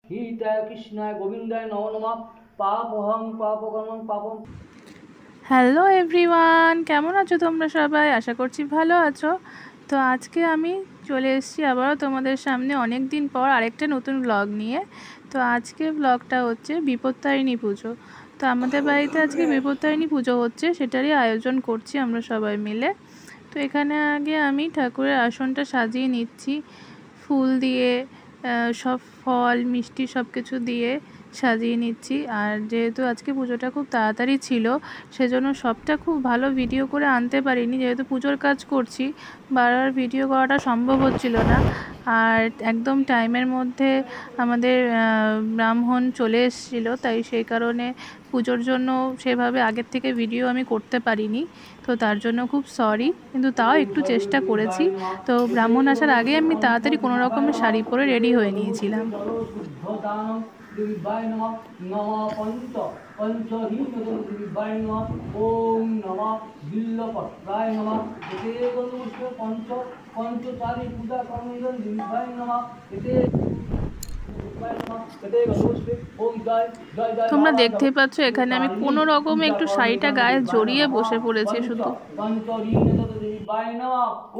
হিতায় কৃষ্ণায় গোবিন্দায় নমো নমঃ পাপহং পাপকর্মং পাপম। Hello everyone, কেমন আছো তোমরা সবাই? আশা করছি ভালো আছো। তো আজকে আমি চলে এসেছি আবারও তোমাদের সামনে অনেক দিন পর আরেকটা নতুন ব্লগ নিয়ে। তো আজকে ব্লগটা হচ্ছে বিপত্তারিণী পুজো। তো আমাদের বাড়িতে আজকে বিপত্তারিণী পুজো হচ্ছে, সেটারই আয়োজন করছি আমরা সবাই মিলে। তো এখানে আগে আমি ঠাকুরের আসনটা সাজিয়ে নিচ্ছি ফুল দিয়ে, সব ফল মিষ্টি সব কিছু দিয়ে সাজিয়ে নিচ্ছি। আর যেহেতু আজকে পুজোটা খুব তাড়াতাড়ি ছিল, সেজন্য সবটা খুব ভালো ভিডিও করে আনতে পারিনি, যেহেতু পুজোর কাজ করছি বারবার ভিডিও করাটা সম্ভব হচ্ছিল না। আর একদম টাইমের মধ্যে আমাদের ব্রাহ্মণ চলে এসেছিলো, তাই সেই কারণে পুজোর জন্য সেভাবে আগের থেকে ভিডিও আমি করতে পারিনি। তো তার জন্য খুব সরি, কিন্তু তাও একটু চেষ্টা করেছি। তো ব্রাহ্মণ আসার আগে আমি তাড়াতাড়ি কোনো রকমের শাড়ি পরে রেডি হয়ে নিয়েছিলাম। দেবীবায় নমঃ নমঃ পঞ্চহীন দেবীবায় নমঃ ওম নমঃ বিল্লপত্রায় নমঃ এতে গণুষ্ঠ পঞ্চচারী পূজা কর্মীজন দেবীবায় নমঃ এতে তোমরা দেখতেই পাচ্ছ এখানে আমি কোনো রকমে একটু শাড়িটা গায়ে জড়িয়ে বসে পড়েছি শুধু।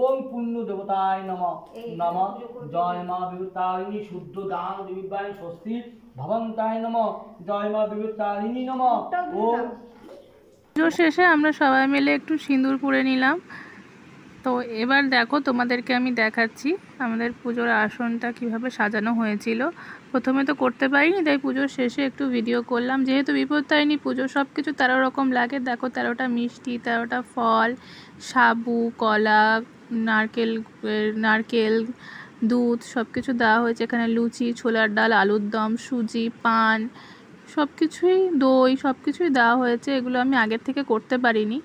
ওম পুণ্য দেবতায় নমঃ নমঃ জয় মা বিভূতারিণী শুদ্ধ দান দেবীবায় স্বস্তি ভবন্তায় নমঃ জয় মা বিভূতারিণী নমঃ। ওম পুজো শেষে আমরা সবাই মিলে একটু সিঁদুর পরে নিলাম। তো এবার দেখো তোমাদেরকে আমি দেখাচ্ছি আমাদের পুজোর আসনটা কিভাবে সাজানো হয়েছিল। প্রথমে তো করতে পারিনি, তাই পুজোর শেষে একটু ভিডিও করলাম। যেহেতু বিপত্তারিণী পুজো, সব কিছু 13 রকম লাগে। দেখো 13টা মিষ্টি, 13টা ফল, সাবু, কলা, নারকেল, নারকেল দুধ সব কিছু দেওয়া হয়েছে। এখানে লুচি, ছোলার ডাল, আলুর দম, সুজি, পান সব কিছুই, দই সব কিছুই দেওয়া হয়েছে। এগুলো আমি আগের থেকে করতে পারিনি।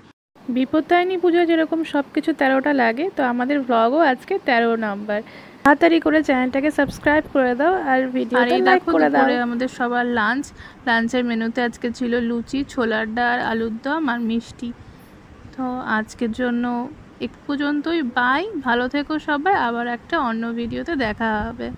বিপত্তারিণী পুজো যেরকম সব কিছু 13টা লাগে, তো আমাদের ব্লগও আজকে 13 নাম্বার। তাড়াতাড়ি করে চ্যানেলটাকে সাবস্ক্রাইব করে দাও আর ভিডিওটা লাইক করে দাও। আমাদের সবার লাঞ্চের মেনুতে আজকে ছিল লুচি, ছোলার ডাল, আলুর দম আর মিষ্টি। তো আজকের জন্য এক পর্যন্তই, বাই, ভালো থেকো সবাই, আবার একটা অন্য ভিডিওতে দেখা হবে।